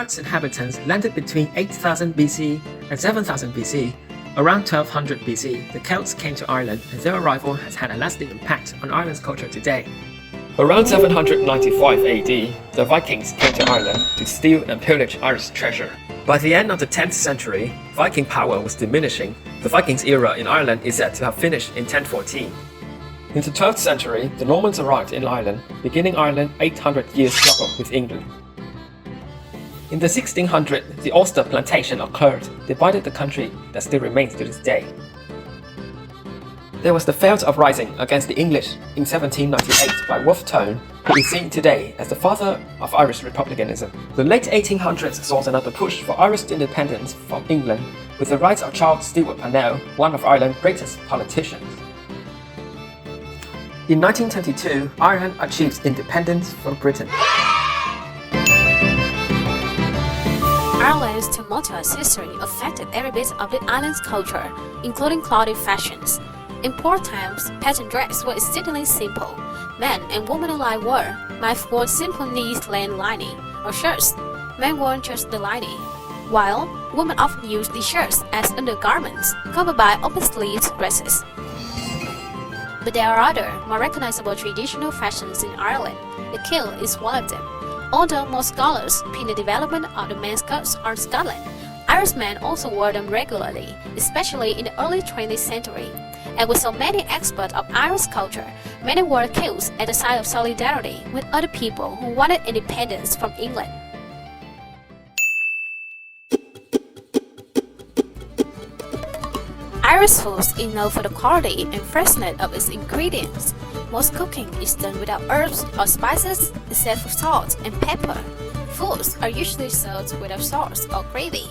first inhabitants landed between 8000 BC and 7000 BC. Around 1200 BC, the Celts came to Ireland, and their arrival has had a lasting impact on Ireland's culture today. Around 795 AD, the Vikings came to Ireland to steal and pillage Irish treasure. By the end of the 10th century, Viking power was diminishing. The Vikings' era in Ireland is said to have finished in 1014. In the 12th century, the Normans arrived in Ireland, beginning Ireland's 800-year struggle with England. In the 1600s, the Ulster Plantation occurred, divided the country that still remains to this day. There was the failed uprising against the English in 1798 by Wolfe Tone, who is seen today as the father of Irish republicanism. The late 1800s saw another push for Irish independence from England, with the rise of Charles Stewart Parnell, one of Ireland's greatest politicians. In 1922, Ireland achieved independence from Britain. Ireland's tumultuous history affected every bit of the island's culture, including clothing fashions. In poor times, pattern dress was exceedingly simple. Men and women alike might have worn simple knee-length lining or shirts. Men wore just the lining, while women often used these shirts as undergarments, covered by open-sleeved dresses. But there are other, more recognizable traditional fashions in Ireland. The kilt is one of them. Although most scholars pin the development of the men's skirts on Scotland, Irishmen also wore them regularly, especially in the early 20th century. And with so many experts of Irish culture, many wore kilts as a sign of solidarity with other people who wanted independence from England. Irish food is known for the quality and freshness of its ingredients. Most cooking is done without herbs or spices except for salt and pepper. Foods are usually served without sauce or gravy.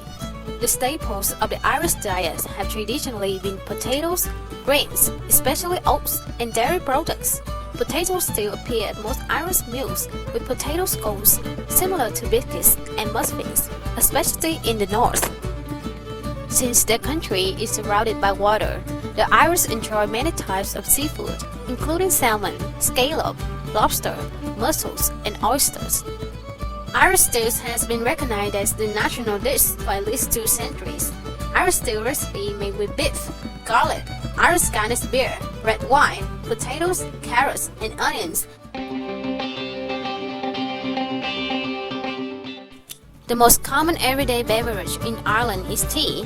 The staples of the Irish diet have traditionally been potatoes, grains, especially oats, and dairy products. Potatoes still appear at most Irish meals, with potato scones, similar to biscuits and muffins, especially in the north. Since their country is surrounded by water, the Irish enjoy many types of seafood, including salmon, scallop, lobster, mussels, and oysters. Irish stew has been recognized as the national dish for at least 2 centuries. Irish stew recipe made with beef, garlic, Irish Guinness beer, red wine, potatoes, carrots, and onions. The most common everyday beverage in Ireland is tea.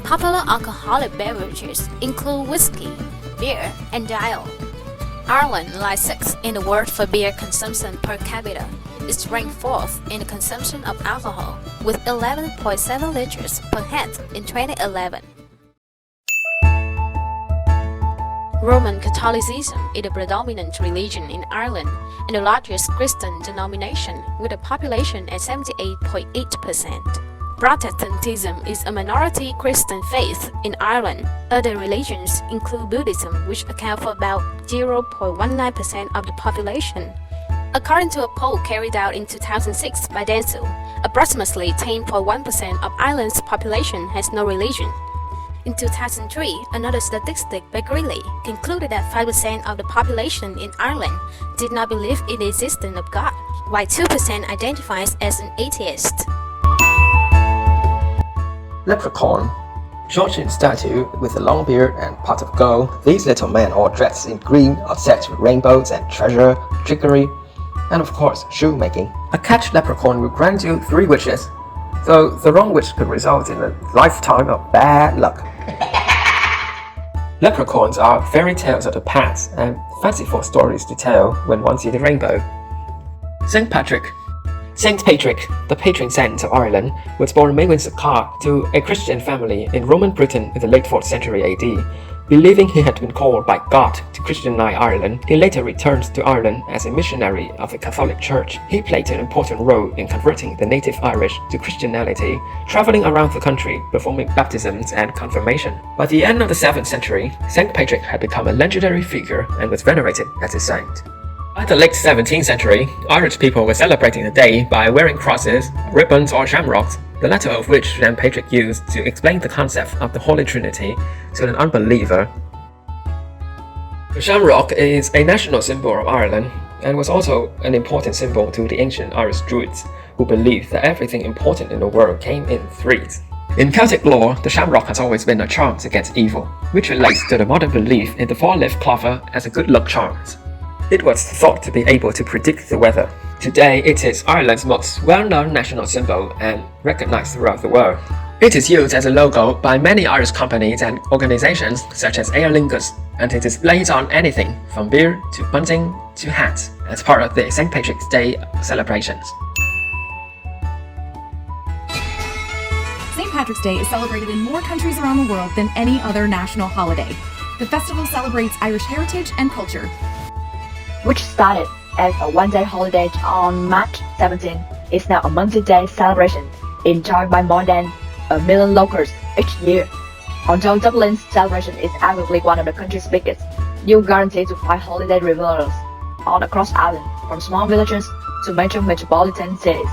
Popular alcoholic beverages include whiskey, beer, and ale. Ireland lies sixth in the world for beer consumption per capita. It's ranked fourth in the consumption of alcohol, with 11.7 liters per head in 2011. Roman Catholicism is the predominant religion in Ireland and the largest Christian denomination, with a population at 78.8%. Protestantism is a minority Christian faith in Ireland. Other religions include Buddhism, which accounts for about 0.19% of the population. According to a poll carried out in 2006 by Denzel, approximately 10.1% of Ireland's population has no religion. In 2003, another statistic by Greeley concluded that 5% of the population in Ireland did not believe in the existence of God, while 2% identifies as an atheist. Leprechaun. Georgian statue with a long beard and pot of gold, these little men all dressed in green are set with rainbows and treasure, trickery, and of course, shoemaking. A catch leprechaun will grant you 3 wishes, though the wrong wish could result in a lifetime of bad luck. Leprechauns are fairy tales of the past and fanciful stories to tell when one sees the rainbow. St. Patrick. Saint Patrick, the patron saint of Ireland, was born in Windsor to a Christian family in Roman Britain in the late 4th century AD. Believing he had been called by God to Christianize Ireland, he later returned to Ireland as a missionary of the Catholic Church. He played an important role in converting the native Irish to Christianity, traveling around the country performing baptisms and confirmation. By the end of the 7th century, St. Patrick had become a legendary figure and was venerated as a saint. By the late 17th century, Irish people were celebrating the day by wearing crosses, ribbons, or shamrocks, the latter of which St. Patrick used to explain the concept of the Holy Trinity to an unbeliever. The shamrock is a national symbol of Ireland and was also an important symbol to the ancient Irish Druids, who believed that everything important in the world came in threes. In Celtic lore, the shamrock has always been a charm against evil, which relates to the modern belief in the four-leaf clover as a good luck charm. It was thought to be able to predict the weather. Today, it is Ireland's most well-known national symbol and recognized throughout the world. It is used as a logo by many Irish companies and organizations such as Aer Lingus, and it displays on anything from beer to bunting to hats as part of the St. Patrick's Day celebrations. St. Patrick's Day is celebrated in more countries around the world than any other national holiday. The festival celebrates Irish heritage and culture, which started as a one-day holiday on March 17, is now a multi-day celebration enjoyed by more than 1 million locals each year. Although Dublin's celebration is arguably one of the country's biggest, you're guaranteed to find holiday revelers all across Ireland, from small villages to major metropolitan cities.